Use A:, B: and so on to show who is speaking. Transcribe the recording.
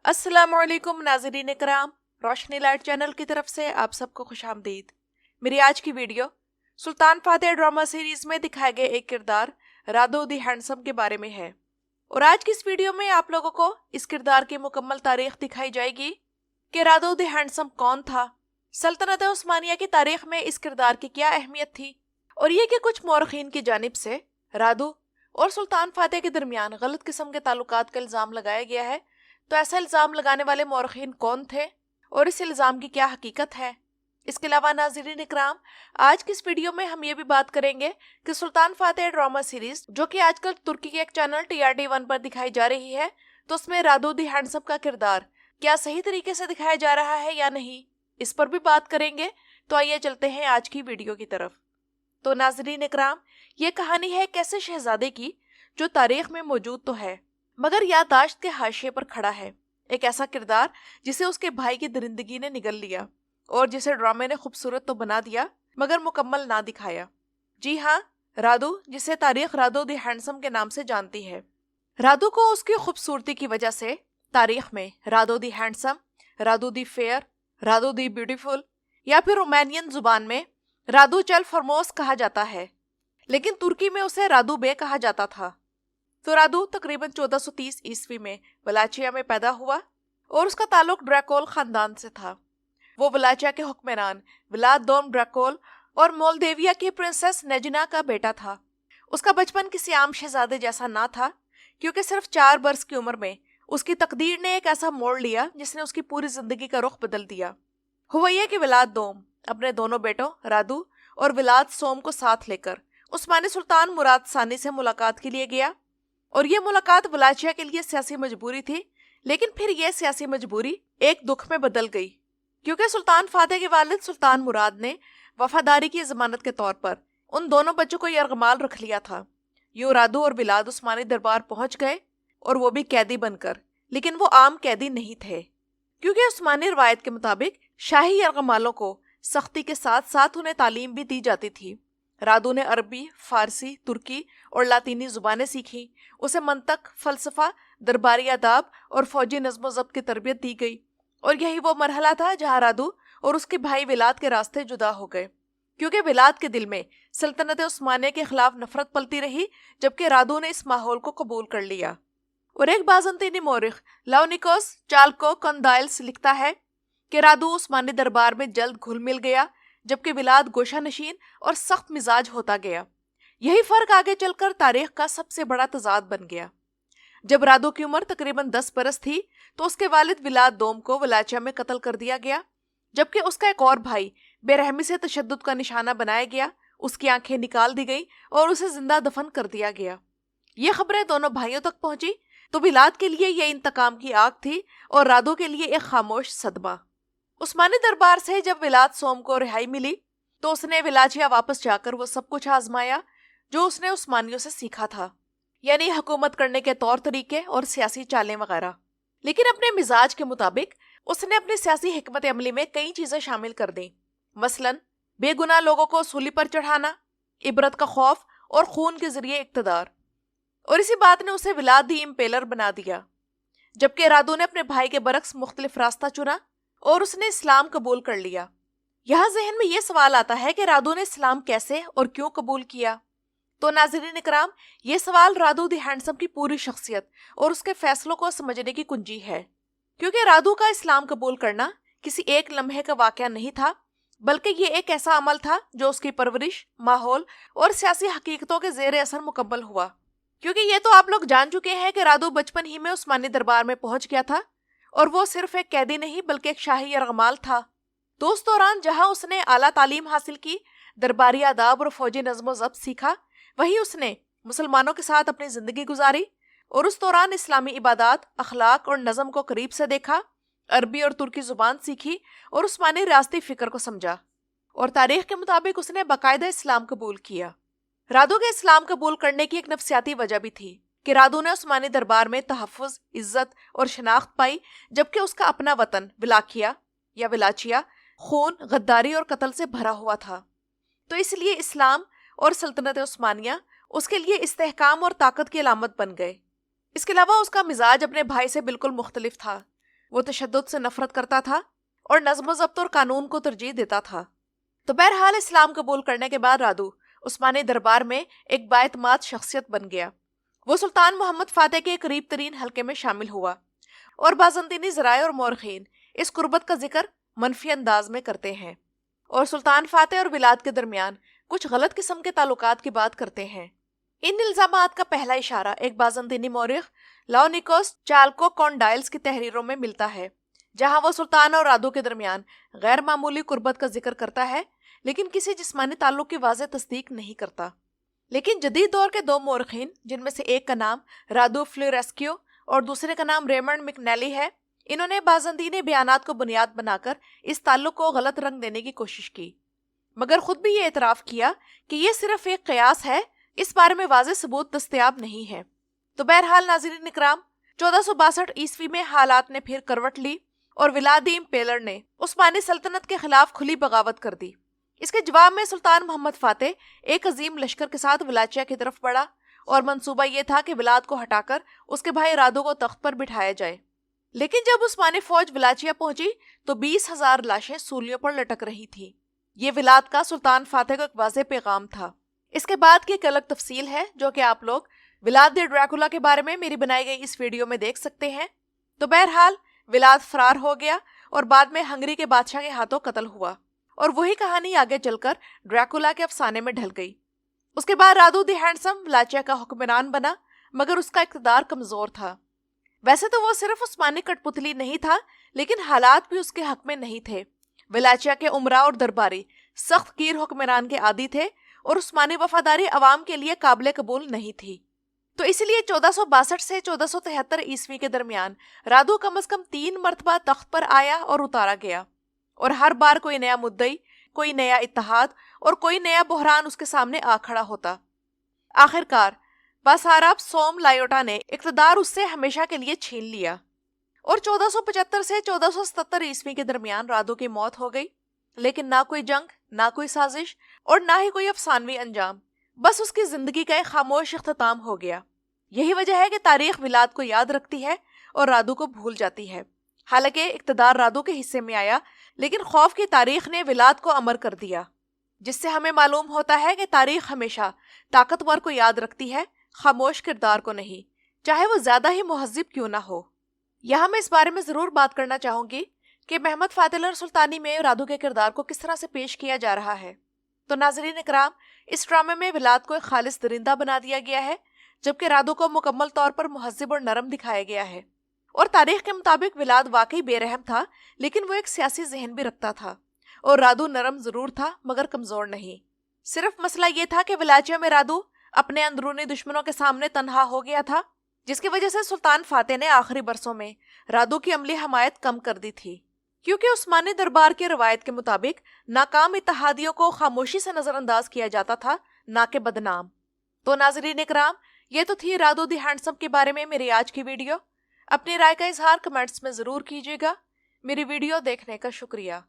A: अस्सलाम वालेकुम नाज़रीन इकराम, रोशनी लाइट चैनल की तरफ से आप सबको खुश आमदीद। मेरी आज की वीडियो सुल्तान फातेह ड्रामा सीरीज में दिखाए गए एक किरदार रादो दी हैंडसम के बारे में है। और आज की इस वीडियो में आप लोगों को इस किरदार की मुकम्मल तारीख दिखाई जाएगी कि रादो दी हैंडसम कौन था, सल्तनत उस्मानिया की तारीख में इस किरदार की क्या अहमियत थी, और ये कि कुछ मौरखीन की जानिब से रादो और सुल्तान फातेह के दरमियान गलत किस्म के ताल्लुकात का इल्ज़ाम लगाया गया है। तो ऐसा इल्ज़ाम लगाने वाले मौरखीन कौन थे और इस इल्ज़ाम की क्या हकीकत है। इसके अलावा नाज़रीन इकराम, आज की इस वीडियो में हम ये भी बात करेंगे कि सुल्तान फातेह ड्रामा सीरीज जो कि आजकल तुर्की के एक चैनल TRT1 पर दिखाई जा रही है, तो उसमें रादो दी हैंडसम का किरदार क्या सही तरीके से दिखाया जा रहा है या नहीं, इस पर भी बात करेंगे। तो आइए चलते हैं आज की वीडियो की तरफ। तो नाज़रीन इकराम, ये कहानी है एक ऐसे शहजादे की जो तारीख में मौजूद तो है मगर याददाश्त के हाशिए पर खड़ा है। एक ऐसा किरदार जिसे उसके भाई की दरिंदगी ने निगल लिया और जिसे ड्रामे ने खूबसूरत तो बना दिया मगर मुकम्मल ना दिखाया। जी हाँ, रादो, जिसे तारीख रादो दी हैंडसम के नाम से जानती है। रादो को उसकी खूबसूरती की वजह से तारीख में रादो दी हैंडसम, रादो दी फेयर, रादो दी ब्यूटीफुल या फिर रोमानियन जुबान में रादो चल फरमोस कहा जाता है, लेकिन तुर्की में उसे रादो बे कहा जाता था। तो रादो तकरीबन 1430 ईस्वी में वलाचिया में पैदा हुआ और उसका ताल्लुक ड्रैकोल खानदान से था। वो वलाचिया के हुक्मरान व्लाद दोम ड्रैकोल और मोल्देविया की प्रिंसेस नेजिना का बेटा था। उसका बचपन किसी आम शहजादे जैसा ना था, क्योंकि सिर्फ 4 बरस की उम्र में उसकी तकदीर ने एक ऐसा मोड़ लिया जिसने उसकी पूरी जिंदगी का रुख बदल दिया। हुआ यह कि व्लाद दोम अपने दोनों बेटों रादो और व्लाद सोम को साथ लेकर उस्मानी सुल्तान मुराद सानी से मुलाकात के लिए गया। और ये मुलाकात वलाचिया के लिए सियासी मजबूरी थी, लेकिन फिर यह सियासी मजबूरी एक दुख में बदल गई, क्योंकि सुल्तान फातेह के वालिद सुल्तान मुराद ने वफादारी की जमानत के तौर पर उन दोनों बच्चों को यरगमाल रख लिया था। यूं रादो और व्लाद उस्मानी दरबार पहुंच गए, और वो भी कैदी बनकर, लेकिन वो आम कैदी नहीं थे, क्योंकि उस्मानी रवायत के मुताबिक शाही यरगमालों को सख्ती के साथ साथ उन्हें तालीम भी दी जाती थी। रादो ने अरबी, फारसी, तुर्की और लातीनी जुबानें सीखी। उसे मंतक, फलसफा, दरबारी आदाब और फौजी नज़्म ज़ब्त की तरबियत दी गई। और यही वो मरहला था जहाँ रादो और उसके भाई व्लाद के रास्ते जुदा हो गए, क्योंकि व्लाद के दिल में सल्तनत उस्मानिया के खिलाफ नफरत पलती रही, जबकि रादो ने इस माहौल को कबूल कर लिया। और एक बाज़ंतीनी मौरिख लाउनिकोस चाल्को कंदाइल्स लिखता है कि रादो उस्मानी दरबार में जल्द घुल मिल गया, जबकि व्लाद गोशा नशीन और सख्त मिजाज होता गया। यही फर्क आगे चलकर तारीख का सबसे बड़ा तजाद बन गया। जब रादो की उम्र तकरीबन 10 बरस थी तो उसके वालिद व्लाद दोम को वलाचिया में कत्ल कर दिया गया, जबकि उसका एक और भाई बेरहमी से तशद्दुद का निशाना बनाया गया, उसकी आंखें निकाल दी गई और उसे जिंदा दफन कर दिया गया। ये खबरें दोनों भाइयों तक पहुंची तो व्लाद के लिए यह इंतकाम की आग थी और रादो के लिए एक खामोश सदमा। उस्मानी दरबार से जब व्लाद सोम को रिहाई मिली तो उसने वलाचिया वापस जाकर वो सब कुछ आजमाया जो उसने उस्मानियों से सीखा था, यानी हुकूमत करने के तौर तरीके और सियासी चालें वगैरह। लेकिन अपने मिजाज के मुताबिक उसने अपनी सियासी हिकमत अमली में कई चीजें शामिल कर दी, मसलन बेगुनाह लोगों को सूली पर चढ़ाना, इबरत का खौफ और खून के जरिए इक्तदार। और इसी बात ने उसे व्लाद दी इम्पेलर बना दिया, जबकि रादो ने अपने भाई के बरक्स मुख्तलिफ रास्ता चुना और उसने इस्लाम कबूल कर लिया। यहाँ जहन में ये सवाल आता है कि रादो ने इस्लाम कैसे और क्यों कबूल किया। तो नाज़रीन इकराम, ये सवाल रादो दी हैंडसम की पूरी शख्सियत और उसके फैसलों को समझने की कुंजी है, क्योंकि रादो का इस्लाम कबूल करना किसी एक लम्हे का वाकया नहीं था, बल्कि ये एक ऐसा अमल था जो उसकी परवरिश, माहौल और सियासी हकीकतों के जेर असर मुकम्मल हुआ। क्योंकि ये तो आप लोग जान चुके हैं कि रादो बचपन ही में उस्मानी दरबार में पहुंच गया था, और वो सिर्फ एक कैदी नहीं बल्कि एक शाही यरगमाल था। तो उस दौरान जहां उसने आला तालीम हासिल की, दरबारी आदाब और फौजी नज़्म ज़ब्त सीखा, वहीं उसने मुसलमानों के साथ अपनी जिंदगी गुजारी और उस दौरान इस्लामी इबादत, अखलाक और नज़म को करीब से देखा, अरबी और तुर्की जुबान सीखी और उस्मानी रियासती फिक्र को समझा। और तारीख के मुताबिक उसने बाकायदा इस्लाम कबूल किया। रादो के इस्लाम कबूल करने की एक नफसियाती वजह भी थी कि रादो ने उस्मानी दरबार में तहफ़्फ़ुज़, इज्जत और शनाख्त पाई, जबकि उसका अपना वतन विलाकिया या विलाचिया खून, गद्दारी और कत्ल से भरा हुआ था। तो इसलिए इस्लाम और सल्तनत उस्मानिया उसके लिए इस्तेहकाम और ताकत की अलामत बन गए। इसके अलावा उसका मिजाज अपने भाई से बिल्कुल मुख्तलिफ था। वो तशद्दुद से नफरत करता था और नज़्म ज़ब्त और कानून को तरजीह देता था। तो बहरहाल इस्लाम कबूल करने के बाद रादू उस्मानी दरबार में एक बाएतमाद शख्सियत बन गया। वो सुल्तान मोहम्मद फातेह के करीब तरीन हल्के में शामिल हुआ और बाज़ंतीनी ज़राए और मौरखीन इस कुर्बत का जिक्र मनफी अंदाज में करते हैं और सुल्तान फातेह और विलाद के दरमियान कुछ गलत किस्म के ताल्लुकात की बात करते हैं। इन इल्जामात का पहला इशारा एक बाज़ंतीनी मौरिख लाओनिकोस चाल्कोकोंडाइल्स की तहरीरों में मिलता है, जहां वो सुल्तान और रादू के दरमियान गैर मामूली कुर्बत का जिक्र करता है, लेकिन किसी जिस्मानी ताल्लुक की वाज़ेह तस्दीक नहीं करता। लेकिन जदीद दौर के दो मौरखीन, जिनमें से एक का नाम रादू फ्लोरेस्कियो और दूसरे का नाम रेमंड मिकनेली है, इन्होंने बाज़ंतीनी बयानात को बुनियाद बनाकर इस ताल्लुक को गलत रंग देने की कोशिश की, मगर खुद भी ये एतराफ़ किया कि ये सिर्फ एक कयास है, इस बारे में वाज़ेह सबूत दस्तयाब नहीं है। तो बहरहाल नाज़रीन इकराम, 1462 ईस्वी में हालात ने फिर करवट ली और विलादी इम्पेलर ने उस्मानी सल्तनत के खिलाफ खुली बगावत कर दी। इसके जवाब में सुल्तान मोहम्मद फातेह एक अजीम लश्कर के साथ वलाचिया की तरफ बढ़ा और मंसूबा ये था कि विलाद को हटाकर उसके भाई रादू को तख्त पर बिठाया जाए। लेकिन जब उस्मानी फौज वलाचिया पहुंची तो 20,000 लाशें सूलियों पर लटक रही थी। ये विलाद का सुल्तान फातेह का एक वाज़ेह पैगाम था। इसके बाद की एक अलग तफसील है जो कि आप लोग विलाद ड्रैकुला के बारे में मेरी बनाई गई इस वीडियो में देख सकते हैं। तो बहरहाल विलाद फरार हो गया और बाद में हंगरी के बादशाह के हाथों कत्ल हुआ और वही कहानी आगे चलकर ड्रैकुला के अफसाने में ढल गई। उसके बाद रादू द हैंडसम वलाचिया का हुक्मरान बना, मगर उसका इक़्तिदार कमज़ोर था। वैसे तो वो सिर्फ उस्मानी कठपुतली नहीं था, लेकिन हालात भी उसके हक में नहीं थे। वलाचिया के उमरा और दरबारी सख्त कीर हुक्मरान के आदी थे और उस्मानी वफादारी अवाम के लिए काबिल कबूल नहीं थी। तो इसलिए 1462 से 1473 ईस्वी के दरमियान रादू कम अज कम 3 मरतबा तख्त पर आया और उतारा गया, और हर बार कोई नया मुद्दई, कोई नया इत्तेहाद और कोई नया बहरान उसके सामने आ खड़ा होता। आखिरकार बासाराब सोम लायोटा ने इक़्तिदार उससे हमेशा के लिए छीन लिया और 1475 से 1477 ईस्वी के दरमियान रादू की मौत हो गई। लेकिन ना कोई जंग, ना कोई साजिश और ना ही कोई अफसानवी अंजाम, बस उसकी जिंदगी का एक खामोश इख्तिताम हो गया। यही वजह है कि तारीख विलाद को याद रखती है और रादू को भूल जाती है। हालांकि इक़्तिदार रादू के हिस्से में आया, लेकिन खौफ की तारीख ने विलाद को अमर कर दिया, जिससे हमें मालूम होता है कि तारीख हमेशा ताकतवर को याद रखती है, खामोश किरदार को नहीं, चाहे वो ज्यादा ही मुहज्जिब क्यों ना हो। यहाँ मैं इस बारे में जरूर बात करना चाहूंगी कि महमद फातिल सुल्तानी में रादू के किरदार को किस तरह से पेश किया जा रहा है। तो नाज़रीन इकराम, इस ड्रामे में विलाद को एक खालिस दरिंदा बना दिया गया है, जबकि रादू को मुकम्मल तौर पर मुहज्जिब और नरम दिखाया गया है। और तारीख के मुताबिक विलाद वाकई बेरहम था, लेकिन वो एक सियासी जहन भी रखता था, और रादू नरम जरूर था मगर कमजोर नहीं। सिर्फ मसला ये था कि वलाचिया में रादू अपने अंदरूनी दुश्मनों के सामने तन्हा हो गया था, जिसकी वजह से सुल्तान फातेह ने आखिरी बरसों में रादू की अमली हमायत कम कर दी थी, क्योंकि उस्मानी दरबार की रवायत के मुताबिक नाकाम इत्तेहादियों को खामोशी से नजरअंदाज किया जाता था, ना कि बदनाम। तो नाज़रीन इकराम, ये तो थी रादू द हैंडसम के बारे में मेरी आज की वीडियो। अपनी राय का इजहार कमेंट्स में ज़रूर कीजिएगा। मेरी वीडियो देखने का शुक्रिया।